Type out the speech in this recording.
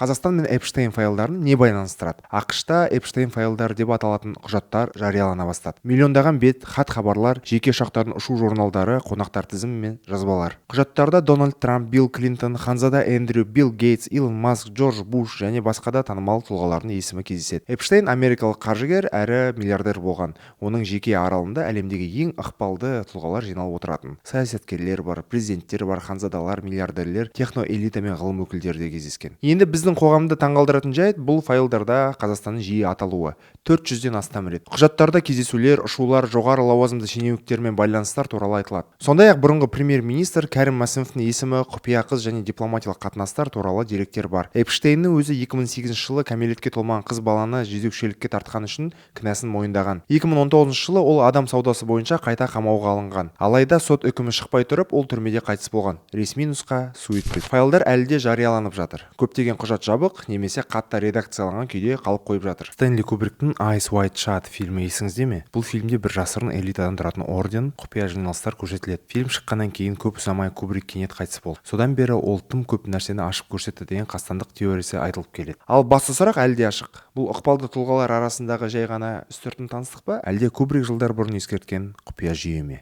Қазақстан мен Эпштейн файлдарын не байланыстырады? ақш-та Эпштейн файлдары деп аталатын құжаттар жариялана бастады. Миллиондаған бет, хат-хабарлар, жеке ұшақтардың ұшу журналдары, қонақтар тізімі мен жазбалар. Құжаттарда Дональд Трамп, Билл Клинтон, Ханзада Эндрю, Билл Гейтс, Илон Маск, Джордж Буш және басқа да танымал тұлғалардың есімі кездеседі. Эпштейн америкалық қаржыгер әрі миллиардер болған. Оның жеке аралында әлемдегі ең ықпалды тұлғалар жиналып отыратын. Саясаткерлер бар, президенттер бар, ханзадалар, миллиардерлер, техноэлита мен ғылым өкілдері де кездескен. Енді біздің қоғамды таңғалдыратын жайт бұл файлдарда Қазақстанның жиі аталуы. 400-ден астам рет. Құжаттарда кездесулер, ұшулар, жоғары лауазымды шенеуніктермен байланыстар туралы айтылады. Сондай-ақ бұрынғы премьер-министр Кәрім Мәсімовтің есімі, құпия қыз және дипломатиялық қатынастар туралы деректер бар. Эпштейннің өзі 2008 жылы кәмелетке толмаған қыз баланы жезөкшелікке тартқан үшін кінәсін мойындаған. 2019 жылы ол адам саудасы бойынша қайта қамауға алынған. Алайда сот үкімі шықпай тұрып, ол түрмеде қайтыс болған. Ресми нұсқа суицид. Файлдар әлі де жарияланып жатыр. Көптеген құжат жабық немесе қатты редакцияланған күйде қалып қойып жатыр. Стэнли Кубриктің Eyes Wide Shut фильмі есіңізде ме? Бұл фильмде бір жасырын элитадан тұратын орден, құпия жиналыстар көрсетіледі. Фильм шыққаннан кейін көп ұзамай Кубрик кенет қайтыс болды. Содан бері ол тым көп нәрсені ашып көрсетті деген қастандық теориясы айтылып келеді. Ал басты сұрақ әлі де ашық. Бұл ықпалды тұлғалар арасындағы жай ғана үстіртін таныстық па, әлде Кубрик жылдар бұрын ескерткен құпия жүйе ме?